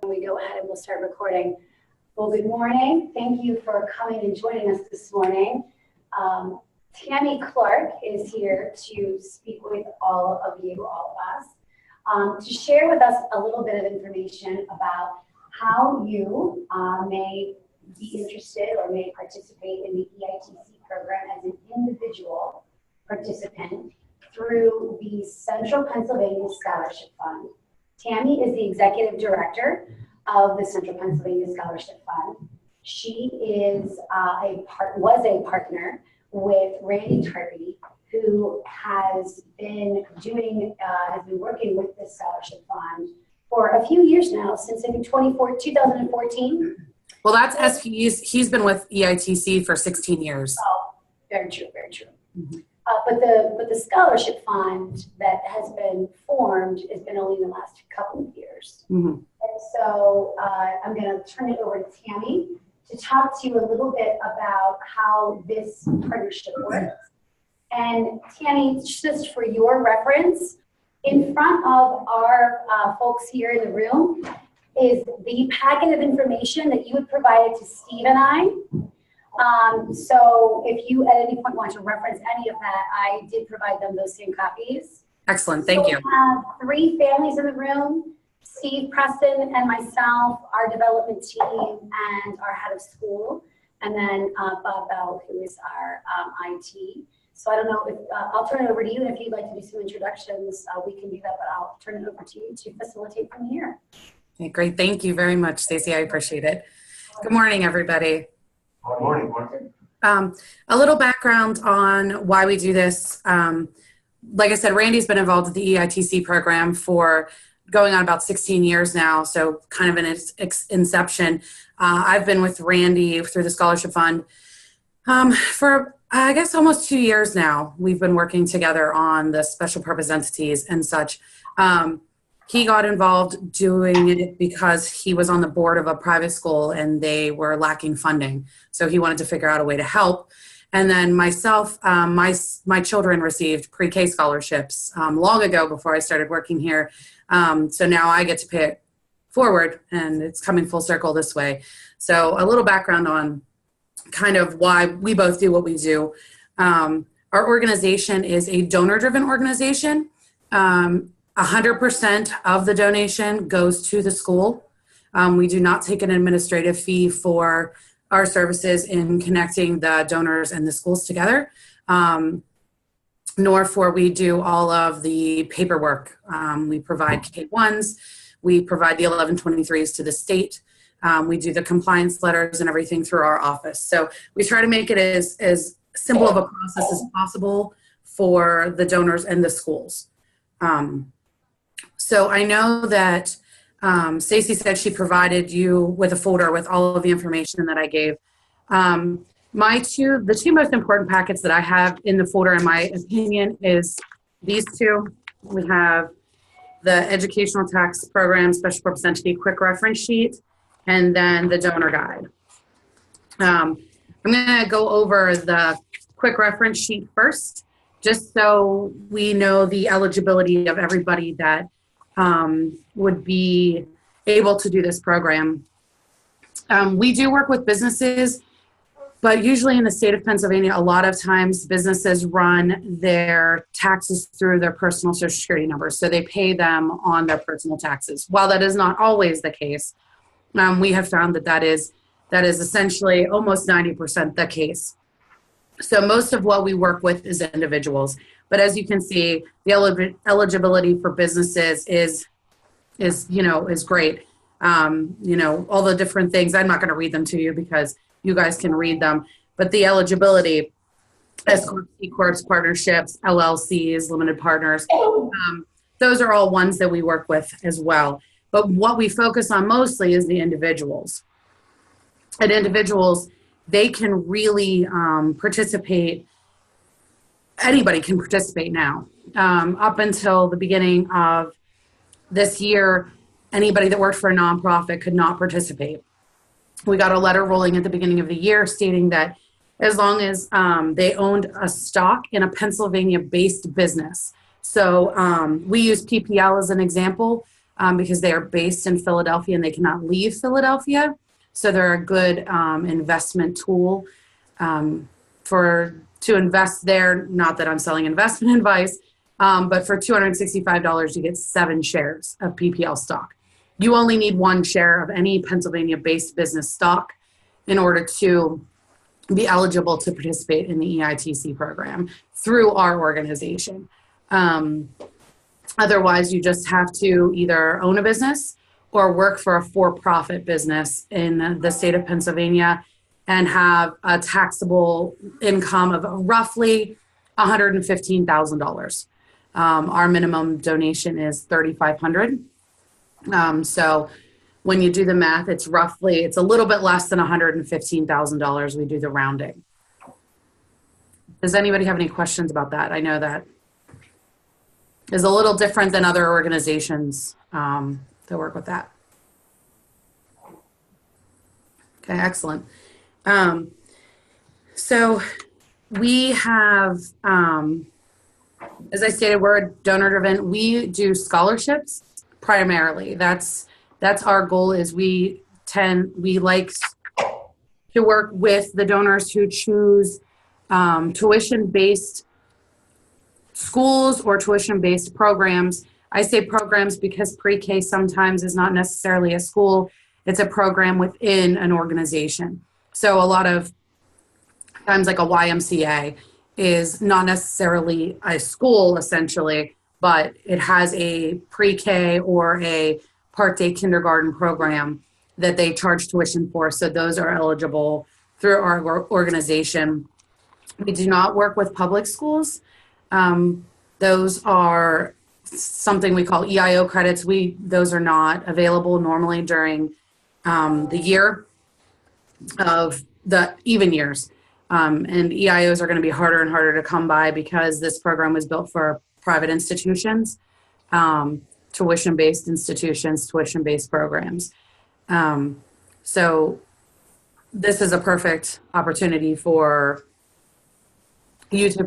We go ahead and we'll start recording. Well, good morning. Thank you for coming and joining us this morning. Tammy Clark is here to speak with all of you, all of us, to share with us a little bit of information about how you may be interested or may participate in the EITC program as an individual participant through the Central Pennsylvania Scholarship Fund. Tammy is the executive director of the Central Pennsylvania Scholarship Fund. She is was a partner with Randy Tarpey, who has been working with the Scholarship Fund for a few years now, since I think 2014. Well, that's he's been with EITC for 16 years. Oh, very true, very true. Mm-hmm. But the scholarship fund that has been formed has been only in the last couple of years. Mm-hmm. And so I'm going to turn it over to Tammy to talk to you a little bit about how this partnership works. And Tammy, just for your reference, in front of our folks here in the room is the packet of information that you had provided to Steve and I. So if you at any point want to reference any of that, I did provide them those same copies. Excellent, thank you. We have 3 families in the room: Steve Preston and myself, our development team, and our head of school, and then Bob Bell, who is our IT. So I don't know if I'll turn it over to you, and if you'd like to do some introductions, we can do that, but I'll turn it over to you to facilitate from here. Okay, great, thank you very much, Stacey, I appreciate it. Good morning, everybody. Good morning. A little background on why we do this. Like I said, Randy's been involved with the EITC program for going on about 16 years now, so kind of in its inception. I've been with Randy through the Scholarship Fund for, I guess, almost 2 years now. We've been working together on the special purpose entities and such. He got involved doing it because he was on the board of a private school and they were lacking funding. So he wanted to figure out a way to help. And then myself, my children received pre-K scholarships long ago before I started working here. So now I get to pay it forward, and it's coming full circle this way. So a little background on kind of why we both do what we do. Our organization is a donor-driven organization. 100% of the donation goes to the school. We do not take an administrative fee for our services in connecting the donors and the schools together, nor for we do all of the paperwork. We provide K-1s, we provide the 1123s to the state, we do the compliance letters and everything through our office. So we try to make it as simple of a process as possible for the donors and the schools. So I know that Stacey said she provided you with a folder with all of the information that I gave. The two most important packets that I have in the folder, in my opinion, is these two. We have the Educational Tax Program Special Purpose Entity Quick Reference Sheet, and then the donor guide. I'm going to go over the quick reference sheet first, just so we know the eligibility of everybody that would be able to do this program. We do work with businesses, but usually in the state of Pennsylvania, a lot of times businesses run their taxes through their personal Social Security numbers, so they pay them on their personal taxes. While that is not always the case, we have found that is essentially almost 90% the case. So most of what we work with is individuals. But as you can see, the eligibility for businesses is great. All the different things, I'm not going to read them to you because you guys can read them. But the eligibility, S corps, C corps, partnerships, LLCs, limited partners, those are all ones that we work with as well. But what we focus on mostly is the individuals. And individuals, they can really participate. Anybody can participate now. Up until the beginning of this year, anybody that worked for a nonprofit could not participate. We got a letter rolling at the beginning of the year stating that as long as they owned a stock in a Pennsylvania-based business. So we use PPL as an example. because they are based in Philadelphia and they cannot leave Philadelphia. So they're a good investment tool to invest there. Not that I'm selling investment advice, but for $265, you get 7 shares of PPL stock. You only need 1 share of any Pennsylvania-based business stock in order to be eligible to participate in the EITC program through our organization. Otherwise, you just have to either own a business or work for a for-profit business in the state of Pennsylvania and have a taxable income of roughly $115,000. Our minimum donation is $3,500. So when you do the math, it's a little bit less than $115,000. We do the rounding. Does anybody have any questions about that? I know that is a little different than other organizations that work with that. Okay, excellent. So we have, as I stated, we're donor driven. We do scholarships primarily. That's our goal. Is we like to work with the donors who choose tuition-based schools or tuition-based programs. I say programs because pre-K sometimes is not necessarily a school. It's a program within an organization. So a lot of times, like a YMCA is not necessarily a school essentially, but it has a pre-K or a part-day kindergarten program that they charge tuition for. So those are eligible through our organization. We do not work with public schools. Those are something we call EIO credits. Those are not available normally during the year of the even years. And EIOs are going to be harder and harder to come by because this program was built for private institutions, tuition-based institutions, tuition-based programs. So this is a perfect opportunity for you to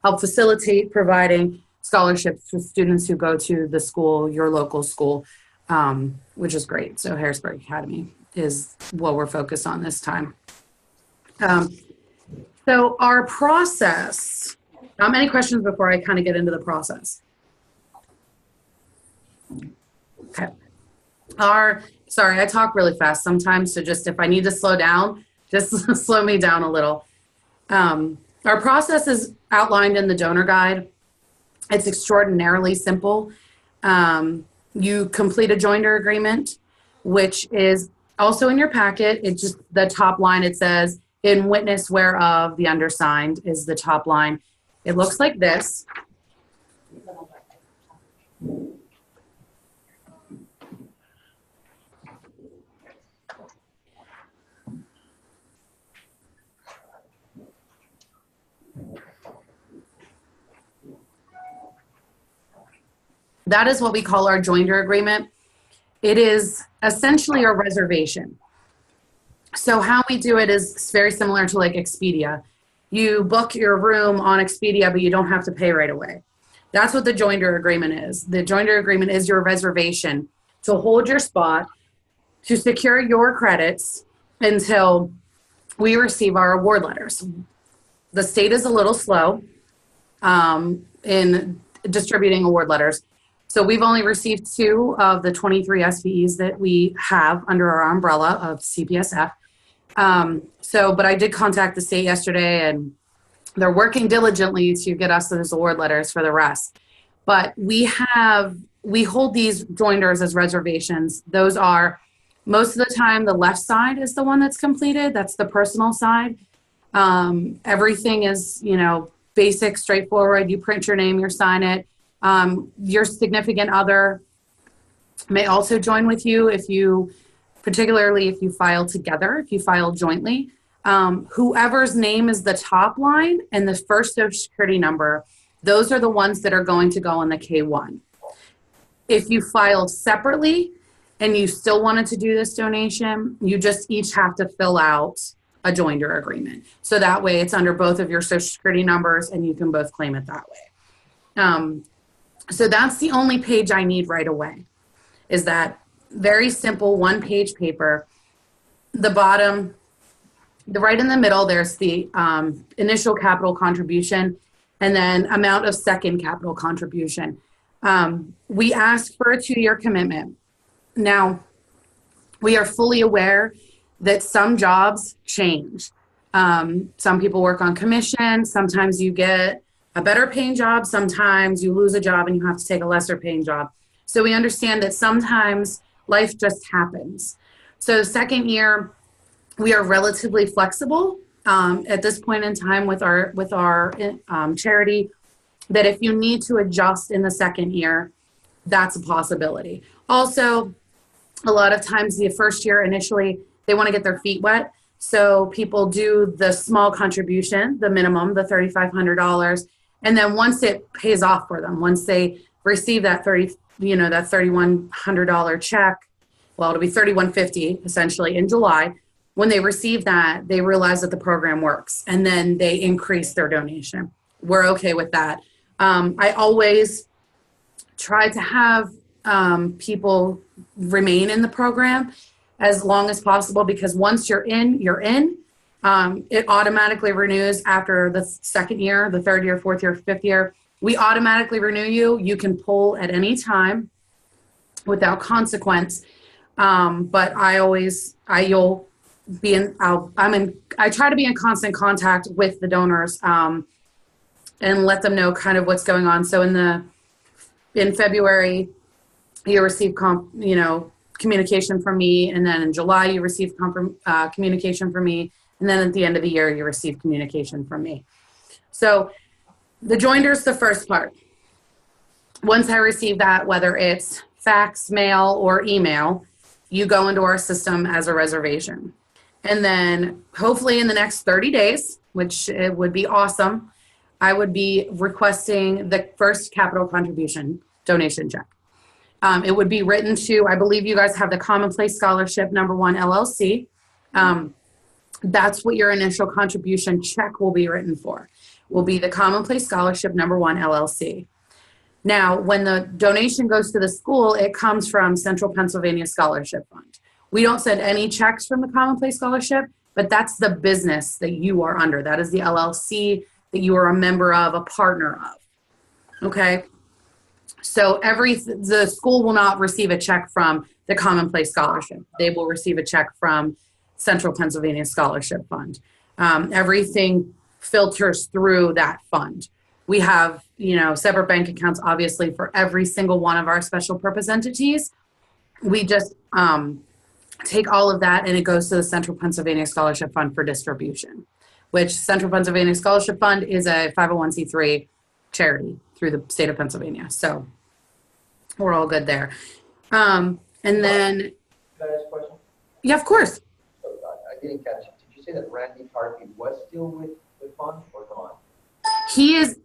help facilitate providing scholarships to students who go to the school, your local school, which is great. So Harrisburg Academy is what we're focused on this time. So our process, any questions before I kind of get into the process? Okay. Sorry, I talk really fast sometimes, so just if I need to slow down, just slow me down a little. Our process is outlined in the donor guide. It's extraordinarily simple. You complete a joinder agreement, which is also in your packet. It's just the top line. It says, in witness whereof the undersigned is the top line. It looks like this. That is what we call our joinder agreement. It is essentially a reservation. So how we do it is very similar to like Expedia. You book your room on Expedia, but you don't have to pay right away. That's what the joinder agreement is. The joinder agreement is your reservation to hold your spot, to secure your credits until we receive our award letters. The state is a little slow in distributing award letters. So we've only received 2 of the 23 SVEs that we have under our umbrella of CPSF. But I did contact the state yesterday and they're working diligently to get us those award letters for the rest. But we hold these joinders as reservations. Those are, most of the time, the left side is the one that's completed. That's the personal side. Everything is, basic, straightforward. You print your name, you sign it. Your significant other may also join with you particularly if you file together, if you file jointly. Whoever's name is the top line and the first Social Security number, those are the ones that are going to go on the K-1. If you file separately and you still wanted to do this donation, you just each have to fill out a joinder agreement. So that way it's under both of your Social Security numbers and you can both claim it that way. So that's the only page I need right away, is that very simple one-page paper. The bottom, right in the middle, there's the initial capital contribution and then amount of second capital contribution. We ask for a 2-year commitment. Now, we are fully aware that some jobs change. Some people work on commission. Sometimes you get a better paying job. Sometimes you lose a job and you have to take a lesser paying job. So we understand that sometimes life just happens. So second year, we are relatively flexible at this point in time with our charity, that if you need to adjust in the second year, that's a possibility. Also, a lot of times the first year initially, they want to get their feet wet. So people do the small contribution, the minimum, the $3,500. And then once it pays off for them, once they receive that $3,100 check, well, it'll be $3,150 essentially in July. When they receive that, they realize that the program works, and then they increase their donation. We're okay with that. I always try to have people remain in the program as long as possible, because once you're in, you're in. It automatically renews after the second year, the third year, fourth year, fifth year. We automatically renew you. You can pull at any time without consequence. But I try to be in constant contact with the donors and let them know kind of what's going on. So in February, you receive communication from me, and then in July you receive communication from me, and then at the end of the year you receive communication from me. So the joinder's the first part. Once I receive that, whether it's fax, mail, or email, you go into our system as a reservation. And then hopefully in the next 30 days, which it would be awesome, I would be requesting the first capital contribution donation check. It would be written to, I believe you guys have the Commonplace Scholarship #1 LLC. That's what your initial contribution check will be written for, will be the Commonplace Scholarship #1 LLC. Now, when the donation goes to the school, it comes from Central Pennsylvania Scholarship Fund. We don't send any checks from the Commonplace Scholarship, but that's the business that you are under. That is the LLC that you are a member of, a partner of. Okay? So the school will not receive a check from the Commonplace Scholarship. They will receive a check from Central Pennsylvania Scholarship Fund. Everything filters through that fund. We have, separate bank accounts, obviously, for every single one of our special purpose entities. We just take all of that and it goes to the Central Pennsylvania Scholarship Fund for distribution, which Central Pennsylvania Scholarship Fund is a 501c3 charity through the state of Pennsylvania. So we're all good there. And then... Can I ask a question? Yeah, of course. So, I didn't catch it. Did you say that Randy Harvey was still with the fund or not? He is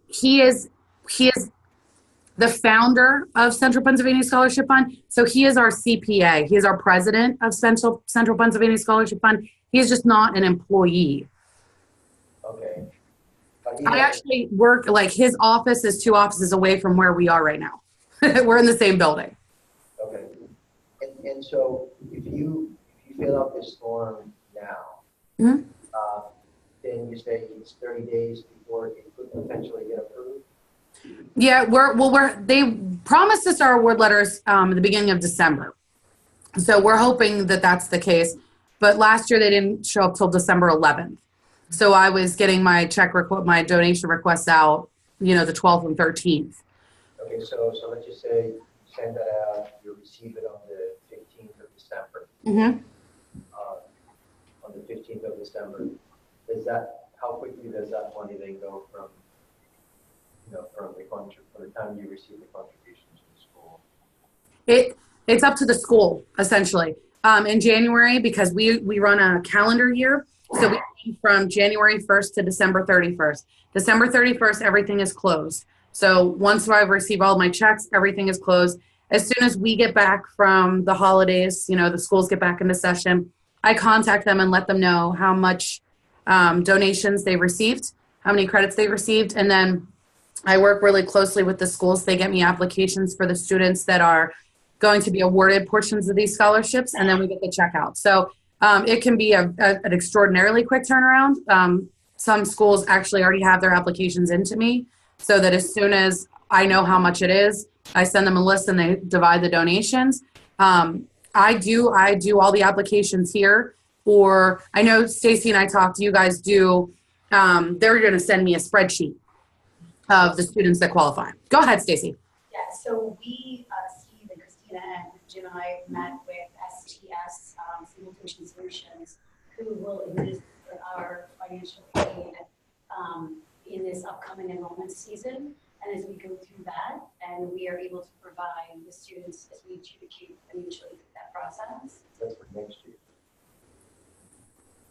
the founder of Central Pennsylvania Scholarship Fund. So he is our CPA. He is our president of Central Pennsylvania Scholarship Fund. He is just not an employee. Okay. I actually work, his office is 2 offices away from where we are right now. We're in the same building. Okay. And so if you fill out this form now, Mm-hmm. then you say it's 30 days before it could potentially get approved? Yeah, they promised us our award letters at the beginning of December. So we're hoping that that's the case. But last year they didn't show up till December 11th. So I was getting my my donation requests out, the 12th and 13th. Okay, so let's just say you send that out, you receive it on the 15th of December. Mm-hmm. On the 15th of December, how quickly does that money then go from the time you receive the contributions to the school? It's up to the school, essentially. In January, because we run a calendar year, so we run from January 1st to December 31st. December 31st, everything is closed. So once I receive all my checks, everything is closed. As soon as we get back from the holidays, the schools get back into session, I contact them and let them know how much donations they received, how many credits they received, and then I work really closely with the schools. They get me applications for the students that are going to be awarded portions of these scholarships, and then we get the check out. So it can be an extraordinarily quick turnaround. Some schools actually already have their applications into me, so that as soon as I know how much it is, I send them a list and they divide the donations. I do all the applications here, or I know Stacy and I talked, you guys do, they're going to send me a spreadsheet of the students that qualify. Go ahead, Stacy. Yeah, so we, Steve and Christina and Jim and I met with STS, Single Tuition Solutions, who will administer our financial aid in this upcoming enrollment season. And as we go through that, and we are able to provide the students as we adjudicate financially through that process. That's for next year.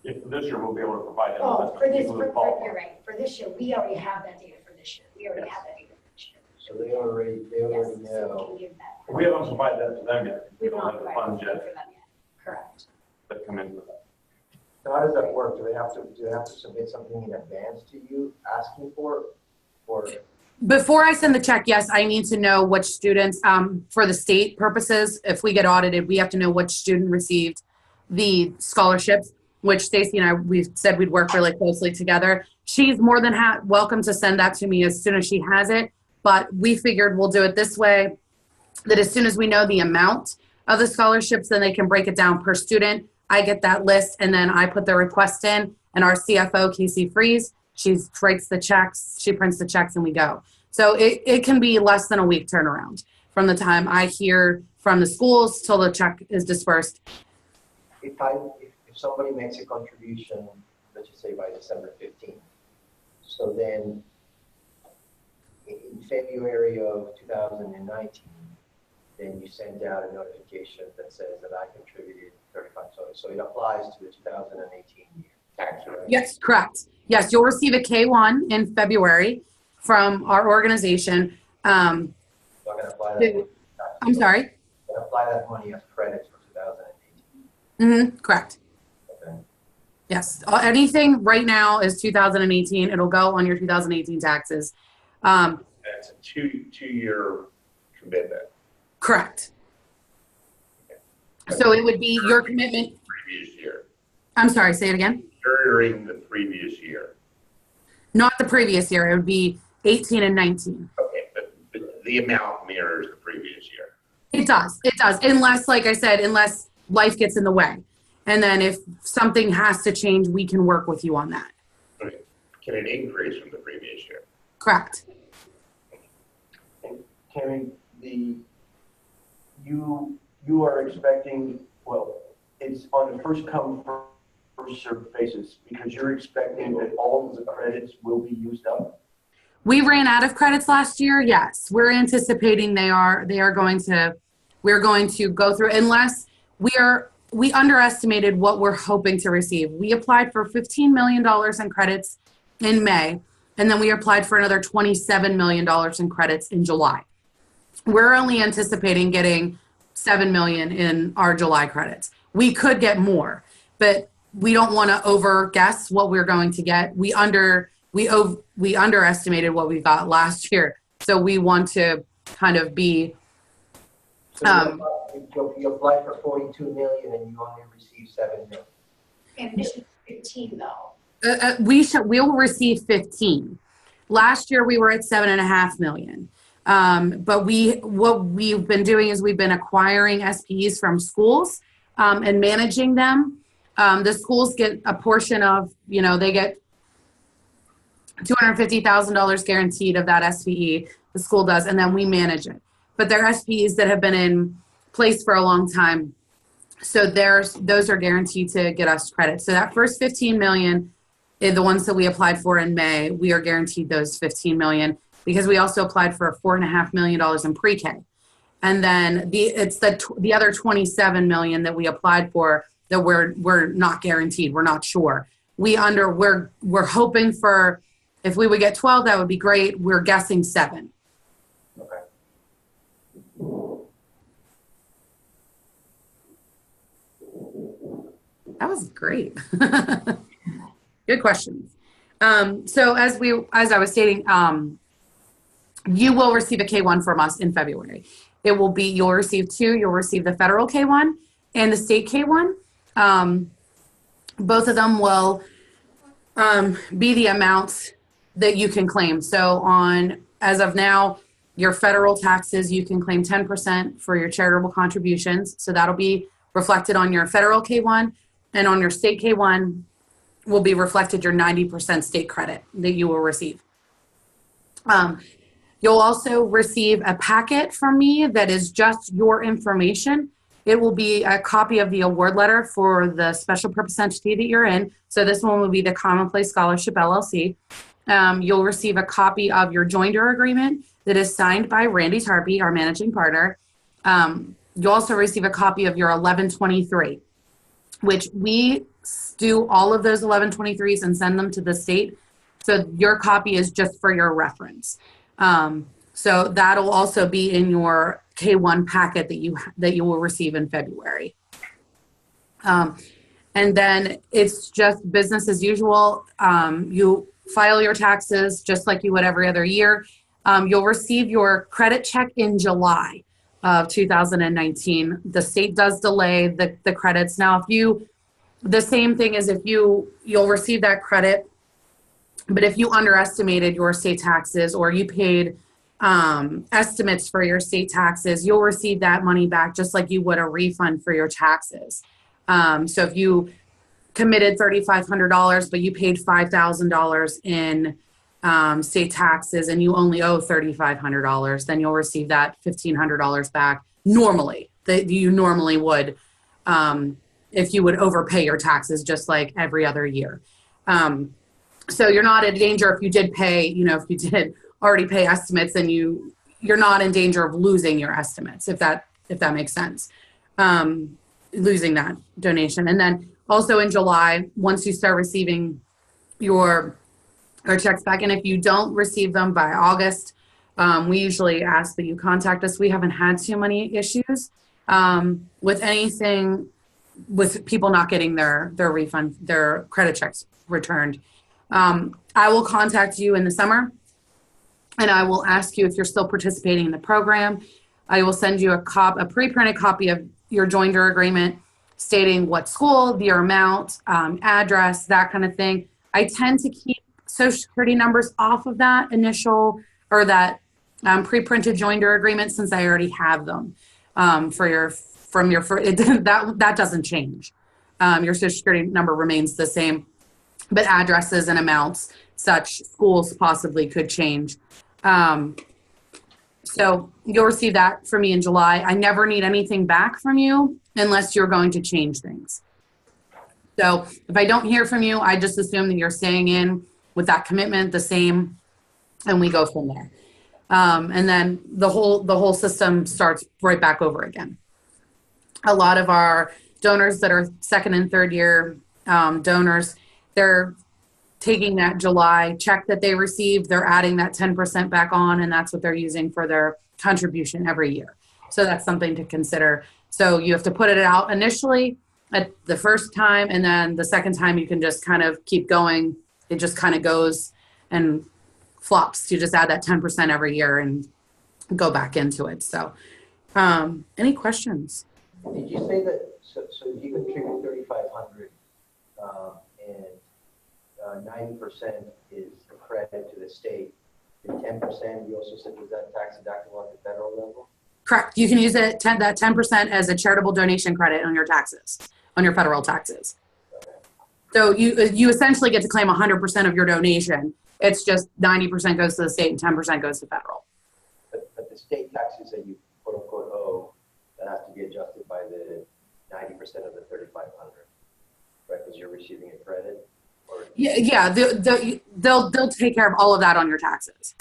Yeah, for this year, we'll be able to provide them. Oh, for this, people that qualify. you're right, for this year, we already have that data for this year. We already have that data for this year. So they already Yes, so we know. can give that. We haven't provided that to them yet. We We don't have the provided funds that yet for them yet. Correct. that come in for that. So how does that work? Do they have to submit something in advance to you asking for it? Or Before I send the check, yes, I need to know which students, for the state purposes, if we get audited, we have to know which student received the scholarships, which Stacy and I, we said we'd work really closely together. She's more than welcome to send that to me as soon as she has it, but we figured we'll do it this way, that as soon as we know the amount of the scholarships, then they can break it down per student. I get that list, and then I put the request in, and our CFO, Casey Freeze, she writes the checks, she prints the checks, and we go. So it can be less than a week turnaround from the time I hear from the schools till the check is dispersed. if somebody makes a contribution, let's just say by December 15th, so then in February of 2019, then you send out a notification that says that I contributed 35. So it applies to the 2018 year tax, right? Yes, correct. Yes, you'll receive a K-1 in February from our organization. So I'm going to apply that. I'm sorry? I'm going to apply that money as credits for 2018. Correct. Okay. Yes, anything right now is 2018. It'll go on your 2018 taxes. It's a two-year commitment. Correct. So it would be your commitment. Previous year. I'm sorry, say it again. During the previous year. Not the previous year. It would be 18 and 19. Okay, but the amount mirrors the previous year. It does. It does. Unless, like I said, unless life gets in the way. And then if something has to change, we can work with you on that. Okay. Can it increase from the previous year? Correct. And Tammy, you are expecting, well, it's on a first come, first served basis, because you're expecting that all of the credits will be used up? We ran out of credits last year. Yes, we're anticipating we're going to go through, unless we underestimated what we're hoping to receive. We applied for $15 million in credits in May, and then we applied for another $27 million in credits in July. We're only anticipating getting $7 million in our July credits. We could get more, but we don't want to over guess what we're going to get. We underestimated what we got last year, so we want to kind of be. You applied for 42 million and you only received 7 million. In addition to 15 though. We will receive 15. Last year we were at 7.5 million. But what we've been doing is we've been acquiring SPEs from schools and managing them. The schools get a portion of, they get $250,000 guaranteed of that SPE, the school does, and then we manage it. But they're SPEs that have been in place for a long time. So those are guaranteed to get us credit. So that first 15 million, the ones that we applied for in May, we are guaranteed those 15 million because we also applied for $4.5 million in pre-K. And then it's the other 27 million that we applied for that we're not guaranteed. We're not sure. We're hoping for, if we would get 12, that would be great. We're guessing 7. Okay. That was great. Good questions. So as I was stating, you will receive a K-1 from us in February. It will be, you'll receive two. You'll receive the federal K-1 and the state K-1. Both of them will be the amounts that you can claim. So as of now, your federal taxes, you can claim 10% for your charitable contributions. So that'll be reflected on your federal K-1, and on your state K-1 will be reflected your 90% state credit that you will receive. You'll also receive a packet from me that is just your information. It will be a copy of the award letter for the special purpose entity that you're in. So this one will be the Commonplace Scholarship LLC. You'll receive a copy of your joinder agreement that is signed by Randy Tarpey, our managing partner. You'll also receive a copy of your 1123, which we do all of those 1123s and send them to the state. So your copy is just for your reference. So that'll also be in your K-1 packet that you will receive in February. And then it's just business as usual. You file your taxes just like you would every other year. You'll receive your credit check in July of 2019. The state does delay the credits. Now, the same thing is you'll receive that credit, but if you underestimated your state taxes or you paid estimates for your state taxes, you'll receive that money back just like you would a refund for your taxes. So if you committed $3,500, but you paid $5,000 in state taxes and you only owe $3,500, then you'll receive that $1,500 back normally that you normally would if you would overpay your taxes just like every other year. So you're not in danger if you did pay, if you did already pay estimates, then you're not in danger of losing your estimates, if that makes sense, losing that donation. And then also in July, once you start receiving our checks back, and if you don't receive them by August, we usually ask that you contact us. We haven't had too many issues with anything, with people not getting their refund, their credit checks returned. I will contact you in the summer, and I will ask you if you're still participating in the program. I will send you a pre-printed copy of your joinder agreement stating what school, the amount, address, that kind of thing. I tend to keep Social Security numbers off of that initial or that pre-printed joinder agreement since I already have them that doesn't change. Your Social Security number remains the same, but addresses and amounts, such schools possibly could change. So you'll receive that from me in July. I never need anything back from you unless you're going to change things. So if I don't hear from you, I just assume that you're staying in with that commitment the same, and we go from there. And then the whole system starts right back over again. A lot of our donors that are second and third year donors, they're taking that July check that they received, they're adding that 10% back on, and that's what they're using for their contribution every year. So that's something to consider. So you have to put it out initially at the first time, and then the second time you can just kind of keep going. It just kind of goes and flops. You just add that 10% every year and go back into it. So any questions? Did you say that, so if you contribute $3,500 and 90% is a credit to the state, and 10% you also said was that tax deductible at the federal level? Correct. You can use that 10% as a charitable donation credit on your taxes, on your federal taxes. Okay. So you essentially get to claim 100% of your donation. It's just 90% goes to the state and 10% goes to federal. But the state taxes that you quote unquote owe, that has to be adjusted by the 90% of the $3,500, right? Because you're receiving a credit. Or yeah. They'll take care of all of that on your taxes.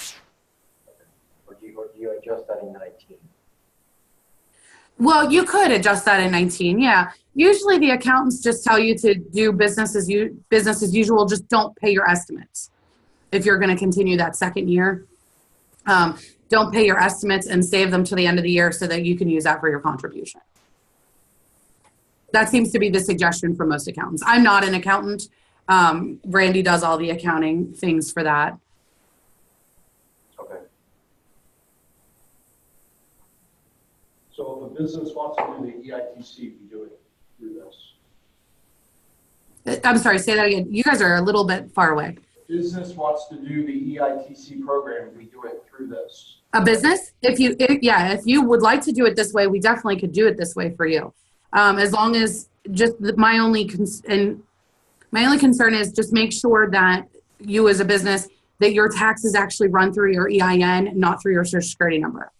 Okay. Or do you adjust that in 19? Well, you could adjust that in 19. Yeah. Usually the accountants just tell you to do business as usual. Just don't pay your estimates. If you're going to continue that second year, don't pay your estimates and save them to the end of the year so that you can use that for your contribution. That seems to be the suggestion for most accountants. I'm not an accountant. Randy does all the accounting things for that. Okay. business wants to do the EITC, we do it through this. I'm sorry, say that again. You guys are a little bit far away. Business wants to do the EITC program, we do it through this. A business? If you would like to do it this way, we definitely could do it this way for you. As long as my only concern is just make sure that you as a business, that your taxes actually run through your EIN, not through your social security number.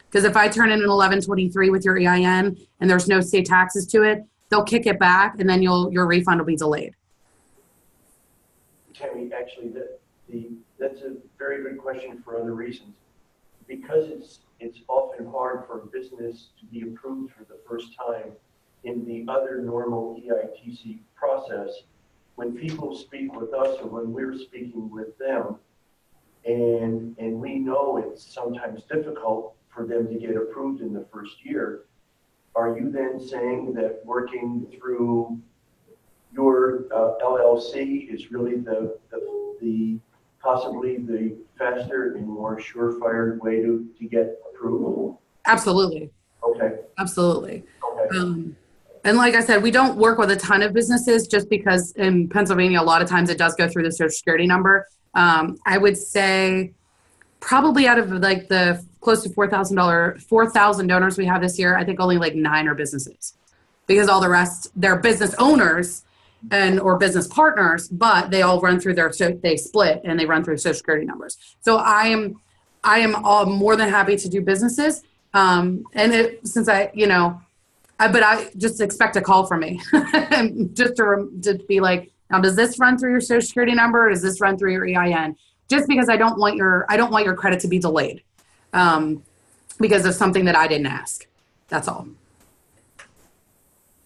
Because if I turn in an 1123 with your EIN and there's no state taxes to it, they'll kick it back and then your refund will be delayed. Tammy, actually, that's a very good question for other reasons. Because it's often hard for a business to be approved for the first time in the other normal EITC process, when people speak with us or when we're speaking with them, and we know it's sometimes difficult for them to get approved in the first year, are you then saying that working through your LLC is really the possibly the faster and more surefire way to get approval? Absolutely. Okay. Absolutely. Okay. And like I said, we don't work with a ton of businesses just because in Pennsylvania, a lot of times it does go through the social security number. I would say probably out of like the close to 4,000 donors we have this year, I think only like 9 are businesses, because all the rest, they're business owners or business partners, but they all run through they split and they run through social security numbers. So I am all more than happy to do businesses. But I just expect a call from me just to be like, now, does this run through your social security number? Or does this run through your EIN? Just because I don't want your credit to be delayed because of something that I didn't ask. That's all.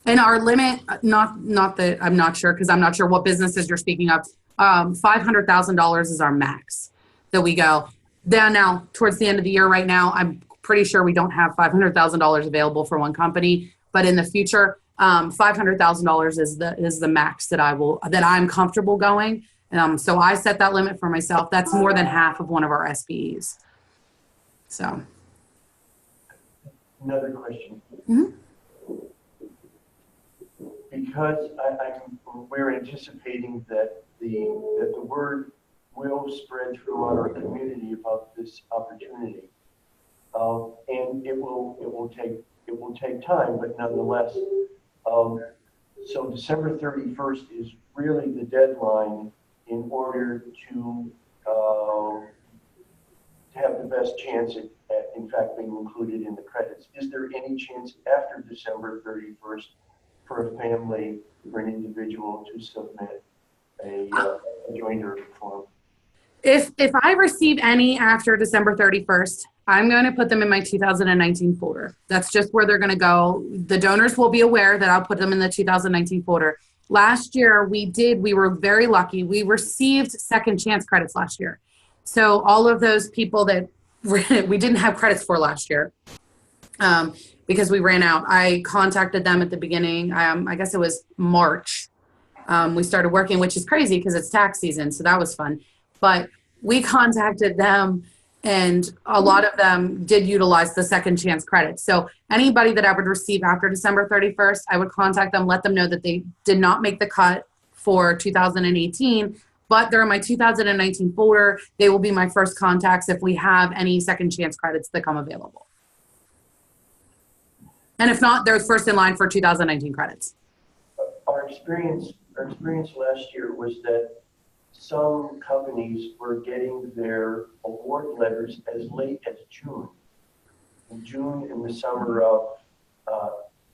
And our limit, not that I'm not sure, because I'm not sure what businesses you're speaking of. $500,000 is our max that we go. Now, towards the end of the year right now, I'm pretty sure we don't have $500,000 available for one company. But in the future, $500,000 is the max that I'm comfortable going. So I set that limit for myself. That's more than half of one of our SBEs. So. Another question. Mm-hmm. Because we're anticipating that the word will spread throughout our community about this opportunity, and it will take time, but nonetheless. So December 31st is really the deadline in order to have the best chance at in fact being included in the credits. Is there any chance after December 31st for a family, for an individual to submit a joiner form? If I receive any after December 31st, I'm going to put them in my 2019 folder. That's just where they're going to go. The donors will be aware that I'll put them in the 2019 folder. Last year, we were very lucky. We received second chance credits last year. So all of those people that we didn't have credits for last year because we ran out, I contacted them at the beginning. I guess it was March. We started working, which is crazy because it's tax season. So that was fun. But we contacted them, and a lot of them did utilize the second chance credits. So anybody that I would receive after December 31st, I would contact them, let them know that they did not make the cut for 2018, but they're in my 2019 folder. They will be my first contacts if we have any second chance credits that come available. And if not, they're first in line for 2019 credits. Our experience last year was that some companies were getting their award letters as late as June. In June in the summer of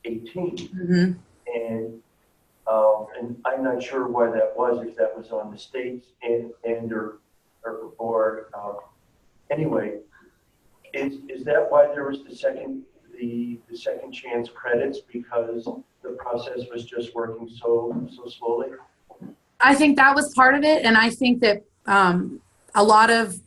18. Mm-hmm. And I'm not sure why that was, if that was on the states or anyway, is that why there was the second chance credits, because the process was just working so slowly? I think that was part of it. And I think that a lot of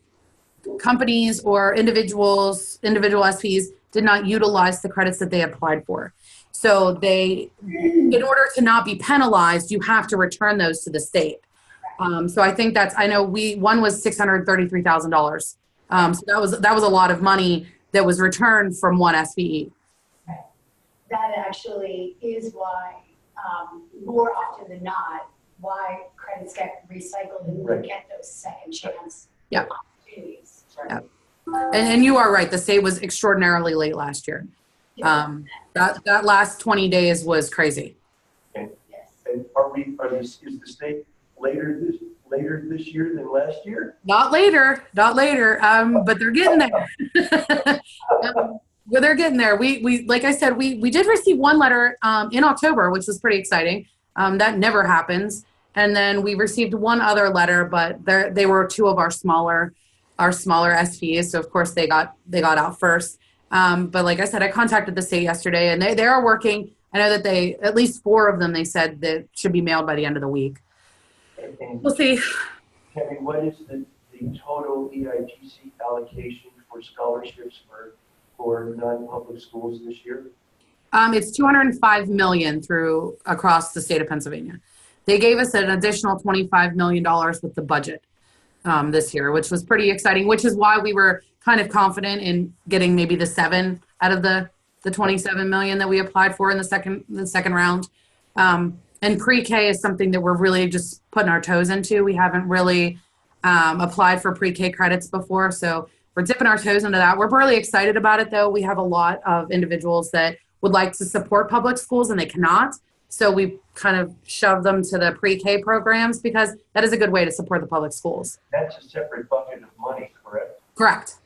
companies or individual SPs did not utilize the credits that they applied for. So in order to not be penalized, you have to return those to the state. So I think one was $633,000. So that was a lot of money that was returned from one SBE. that actually is why, more often than not, why credits get recycled and we Right. get those second chance Yeah. opportunities. Yeah. And you are right. The state was extraordinarily late last year. That last 20 days was crazy. Yes. And is the state later this year than last year? Not later, but they're getting there. But they're getting there. We like I said, we did receive one letter in October, which was pretty exciting. That never happens. And then we received one other letter, but they were two of our smaller SPs. So of course they got out first. But like I said, I contacted the state yesterday, and they are working. I know that at least 4 of them, they said that should be mailed by the end of the week. And We'll see. Kevin, what is the total EITC allocation for scholarships for non-public schools this year? It's $205 million across the state of Pennsylvania. They gave us an additional $25 million with the budget this year, which was pretty exciting, which is why we were kind of confident in getting maybe the 7 out of the 27 million that we applied for in the second round. And pre-K is something that we're really just putting our toes into. We haven't really applied for pre-K credits before, so we're dipping our toes into that. We're really excited about it, though. We have a lot of individuals that would like to support public schools and they cannot. So we kind of shove them to the pre-K programs because that is a good way to support the public schools. That's a separate bucket of money, correct? Correct.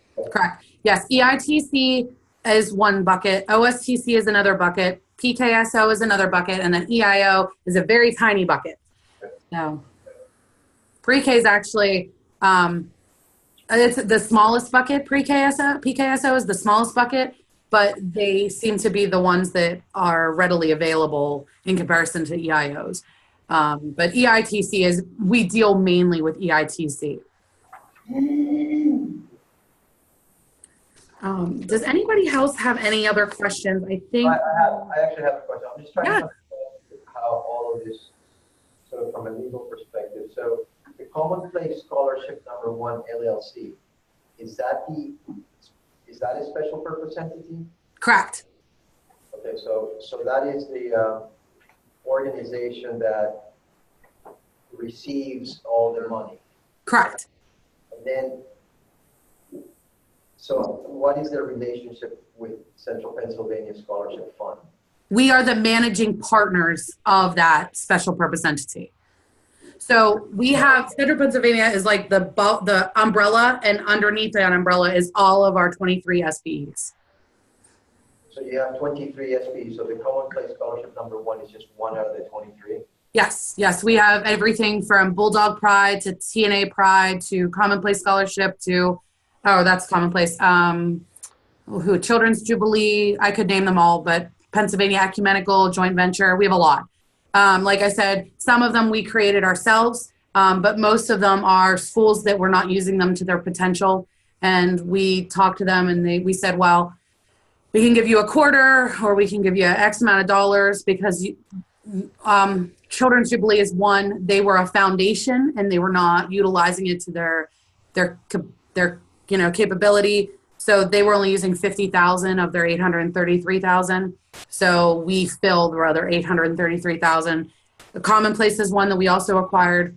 Yes, EITC is one bucket. OSTC is another bucket. PKSO is another bucket. And then EIO is a very tiny bucket. So pre-K is actually, it's the smallest bucket, PKSO is the smallest bucket, but they seem to be the ones that are readily available in comparison to EIOs. But EITC we deal mainly with EITC. Does anybody else have any other questions? I think. I actually have a question. I'm just trying to understand how all of this, sort of from a legal perspective. So the Commonplace Scholarship number 1 LLC, is that a special purpose entity? Correct. Okay, so that is the organization that receives all their money. Correct. And then, so what is their relationship with Central Pennsylvania Scholarship Fund? We are the managing partners of that special purpose entity. So we have, Central Pennsylvania is like the umbrella, and underneath that umbrella is all of our 23 SPEs. So you have 23 SPs, so the Commonplace Scholarship number 1 is just one out of the 23? Yes, we have everything from Bulldog Pride to TNA Pride to Commonplace Scholarship to, that's Commonplace, Children's Jubilee, I could name them all, but Pennsylvania Ecumenical Joint Venture, we have a lot. Like I said, some of them we created ourselves, but most of them are schools that were not using them to their potential. And we talked to them and we said, well, we can give you a quarter or we can give you X amount of dollars because Children's Jubilee is one. They were a foundation and they were not utilizing it to their capability. So they were only using 50,000 of their 833,000. So we filled the other 833,000. The Commonplace is one that we also acquired.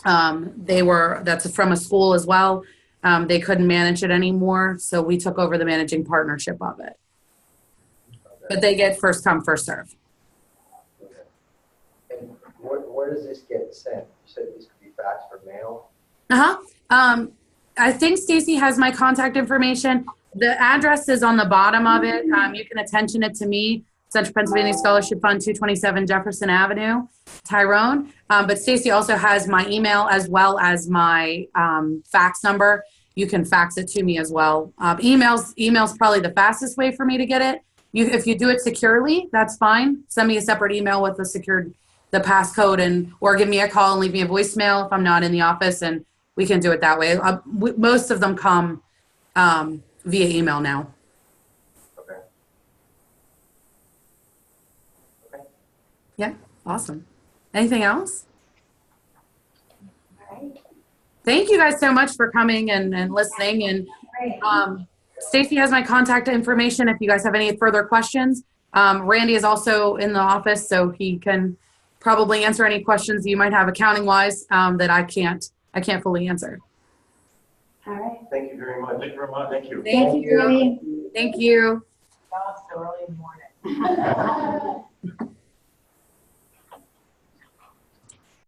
That's from a school as well. They couldn't manage it anymore, so we took over the managing partnership of it. But they get first come, first serve. Okay. And where does this get sent? You said this could be faxed or mail? I think Stacy has my contact information. The address is on the bottom of it. You can attention it to me, Central Pennsylvania Scholarship Fund, 227 Jefferson Avenue, Tyrone. But Stacy also has my email as well as my fax number. You can fax it to me as well. Email's probably the fastest way for me to get it. If you do it securely, that's fine. Send me a separate email with the passcode, or give me a call and leave me a voicemail if I'm not in the office, and we can do it that way. Most of them come via email now. Okay. Yeah, awesome. Anything else? All right. Thank you guys so much for coming and listening. And Stacy has my contact information if you guys have any further questions. Randy is also in the office, so he can probably answer any questions you might have accounting wise that I can't fully answer. All right. Thank you very much. Thank you very much. Thank you. Thank you, Julie. Thank you. Oh, it's so early in the morning.